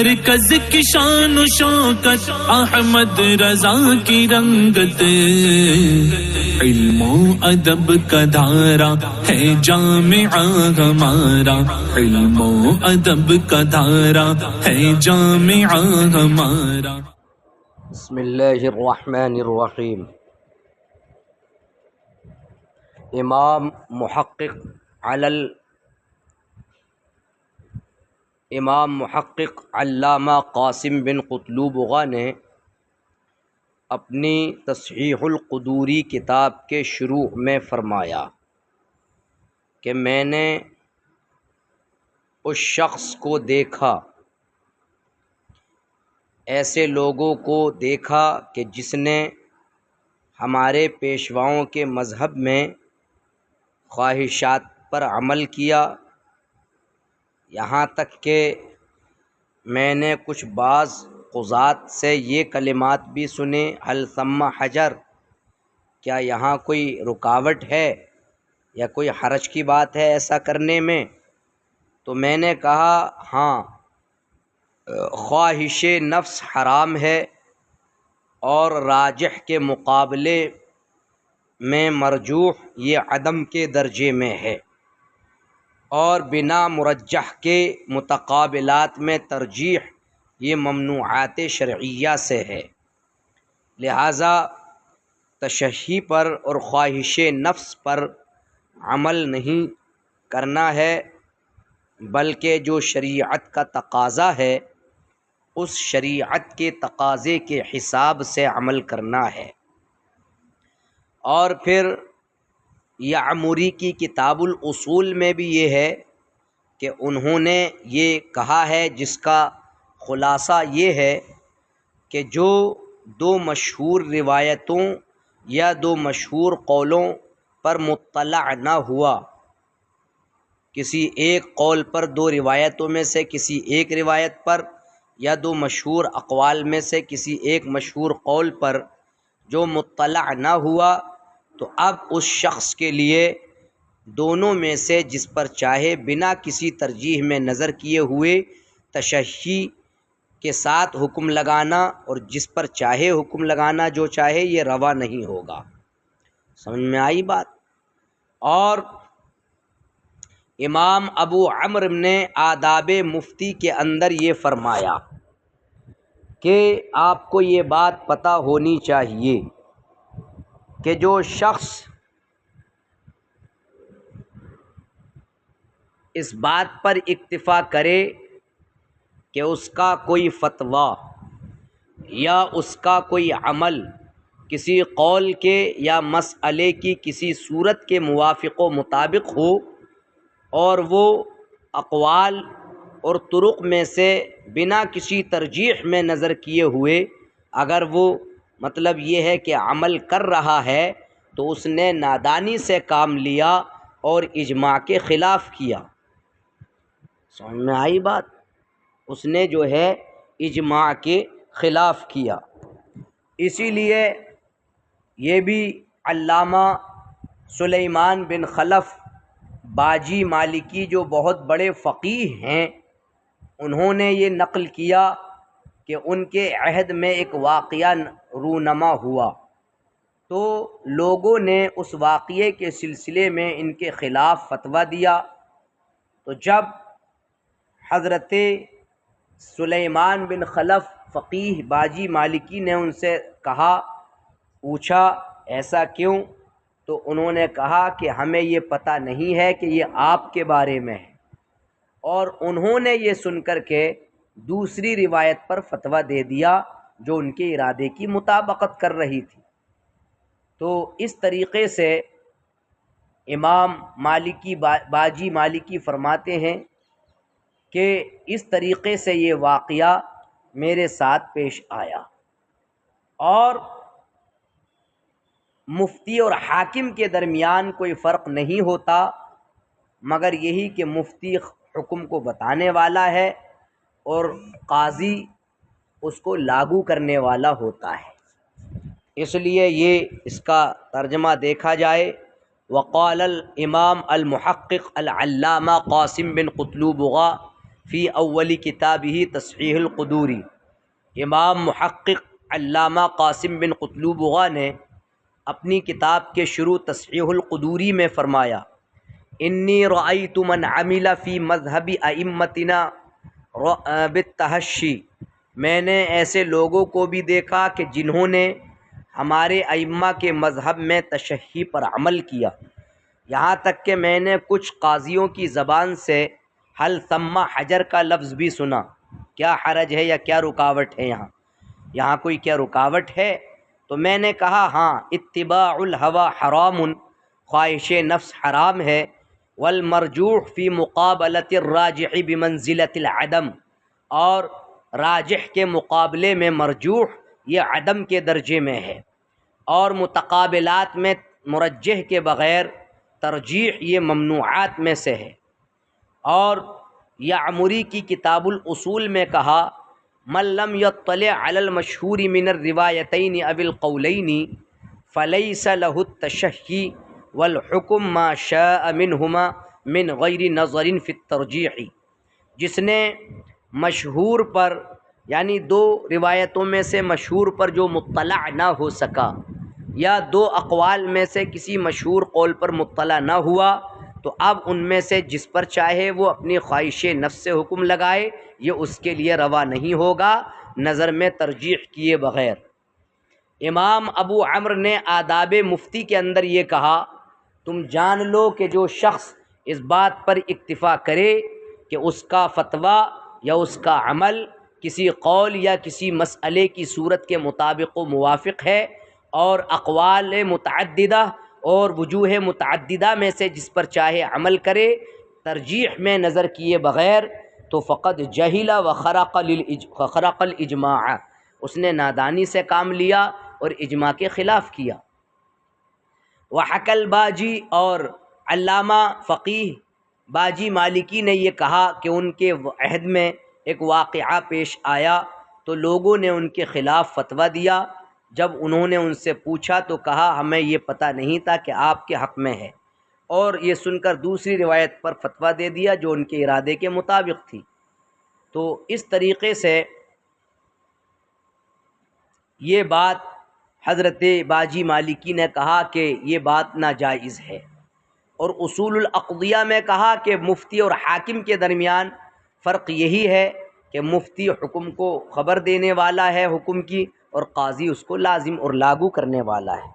مرکز کی شان و شوکت احمد رضا کی رنگت، علم و ادب کا دھارا ہے جامعہ ہمارا، علم و ادب کا دھارا ہے جامعہ ہمارا۔ بسم اللہ الرحمن الرحیم۔ امام محقق علامہ قاسم بن قطلوب اغا نے اپنی تصحیح القدوری کتاب کے شروع میں فرمایا کہ میں نے اس شخص کو دیکھا، ایسے لوگوں کو دیکھا کہ جس نے ہمارے پیشواؤں کے مذہب میں خواہشات پر عمل کیا، یہاں تک کہ میں نے کچھ بعض قضات سے یہ کلمات بھی سنے، هل ثم حجر، کیا یہاں کوئی رکاوٹ ہے یا کوئی حرج کی بات ہے ایسا کرنے میں؟ تو میں نے کہا ہاں، خواہش نفس حرام ہے اور راجح کے مقابلے میں مرجوح یہ عدم کے درجے میں ہے، اور بنا مرجح کے متقابلات میں ترجیح یہ ممنوعات شرعیہ سے ہے، لہذا تشہی پر اور خواہش نفس پر عمل نہیں کرنا ہے، بلکہ جو شریعت کا تقاضا ہے اس شریعت کے تقاضے کے حساب سے عمل کرنا ہے۔ اور پھر یعمری کی کتاب الاصول میں بھی یہ ہے کہ انہوں نے یہ کہا ہے، جس کا خلاصہ یہ ہے کہ جو دو مشہور روایتوں یا دو مشہور قولوں پر مطلع نہ ہوا، کسی ایک قول پر، دو روایتوں میں سے کسی ایک روایت پر، یا دو مشہور اقوال میں سے کسی ایک مشہور قول پر جو مطلع نہ ہوا، تو اب اس شخص کے لیے دونوں میں سے جس پر چاہے بنا کسی ترجیح میں نظر کیے ہوئے تشہی کے ساتھ حکم لگانا، اور جس پر چاہے حکم لگانا جو چاہے، یہ روا نہیں ہوگا۔ سمجھ میں آئی بات؟ اور امام ابو عمرو نے آداب مفتی کے اندر یہ فرمایا کہ آپ کو یہ بات پتہ ہونی چاہیے کہ جو شخص اس بات پر اکتفا کرے کہ اس کا کوئی فتویٰ یا اس کا کوئی عمل کسی قول کے یا مسئلے کی کسی صورت کے موافق و مطابق ہو، اور وہ اقوال اور طرق میں سے بنا کسی ترجیح میں نظر کیے ہوئے اگر وہ مطلب یہ ہے کہ عمل کر رہا ہے، تو اس نے نادانی سے کام لیا اور اجماع کے خلاف کیا۔ سمجھ میں آئی بات؟ اس نے جو ہے اجماع کے خلاف کیا۔ اسی لیے یہ بھی علامہ سلیمان بن خلف باجی مالکی جو بہت بڑے فقیہ ہیں، انہوں نے یہ نقل کیا کہ ان کے عہد میں ایک واقعہ رونما ہوا، تو لوگوں نے اس واقعے کے سلسلے میں ان کے خلاف فتویٰ دیا۔ تو جب حضرت سلیمان بن خلف فقیہ باجی مالکی نے ان سے کہا، پوچھا ایسا کیوں؟ تو انہوں نے کہا کہ ہمیں یہ پتہ نہیں ہے کہ یہ آپ کے بارے میں ہے، اور انہوں نے یہ سن کر کے دوسری روایت پر فتویٰ دے دیا جو ان کے ارادے کی مطابقت کر رہی تھی۔ تو اس طریقے سے امام مالکی باجی مالکی فرماتے ہیں کہ اس طریقے سے یہ واقعہ میرے ساتھ پیش آیا، اور مفتی اور حاکم کے درمیان کوئی فرق نہیں ہوتا، مگر یہی کہ مفتی حکم کو بتانے والا ہے اور قاضی اس کو لاگو کرنے والا ہوتا ہے۔ اس لیے یہ اس کا ترجمہ دیکھا جائے، وقال الامام المحقق العلامہ قاسم بن قطلوب اغا فی اول کتابہ تصحیح القدوری، امام محقق علامہ قاسم بن قطلوبغا نے اپنی کتاب کے شروع تصحیح القدوری میں فرمایا، انی رأیت من عمل فی مذہب ائمتنا بالتحشی، میں نے ایسے لوگوں کو بھی دیکھا کہ جنہوں نے ہمارے ائمہ کے مذہب میں تشہی پر عمل کیا، یہاں تک کہ میں نے کچھ قاضیوں کی زبان سے حل ثم حجر کا لفظ بھی سنا۔ کیا حرج ہے یا کیا رکاوٹ ہے؟ یہاں کوئی کیا رکاوٹ ہے؟ تو میں نے کہا ہاں، اتباع الہوی حرام، خواہش نفس حرام ہے، والمرجوح فی مقابلۃ الراجح بمنزلۃ العدم، اور راجح کے مقابلے میں مرجوح یہ عدم کے درجے میں ہے، اور متقابلات میں مرجح کے بغیر ترجیح یہ ممنوعات میں سے ہے۔ اور یعمری کی کتاب الاصول میں کہا، من لم یطلع علی المشہور من الروایتین او القولین فلیس له التشہی والحکم ما شاء منہما من غیر نظر فی الترجیح، جس نے مشہور پر یعنی دو روایتوں میں سے مشہور پر جو مطلع نہ ہو سکا، یا دو اقوال میں سے کسی مشہور قول پر مطلع نہ ہوا، تو اب ان میں سے جس پر چاہے وہ اپنی خواہش نفس سے حکم لگائے، یہ اس کے لیے روا نہیں ہوگا نظر میں ترجیح کیے بغیر۔ امام ابو عمرو نے آداب مفتی کے اندر یہ کہا، تم جان لو کہ جو شخص اس بات پر اکتفا کرے کہ اس کا فتویٰ یا اس کا عمل کسی قول یا کسی مسئلے کی صورت کے مطابق و موافق ہے، اور اقوال متعددہ اور وجوہ متعددہ میں سے جس پر چاہے عمل کرے ترجیح میں نظر کیے بغیر، تو فقد جہل و خرق الاجماع، اس نے نادانی سے کام لیا اور اجماع کے خلاف کیا۔ وحکل باجی، اور علامہ فقیہ باجی مالکی نے یہ کہا کہ ان کے عہد میں ایک واقعہ پیش آیا تو لوگوں نے ان کے خلاف فتویٰ دیا۔ جب انہوں نے ان سے پوچھا تو کہا ہمیں یہ پتہ نہیں تھا کہ آپ کے حق میں ہے، اور یہ سن کر دوسری روایت پر فتویٰ دے دیا جو ان کے ارادے کے مطابق تھی۔ تو اس طریقے سے یہ بات حضرت باجی مالکی نے کہا کہ یہ بات ناجائز ہے، اور اصول الاقضیہ میں کہا کہ مفتی اور حاکم کے درمیان فرق یہی ہے کہ مفتی حکم کو خبر دینے والا ہے حکم کی، اور قاضی اس کو لازم اور لاگو کرنے والا ہے۔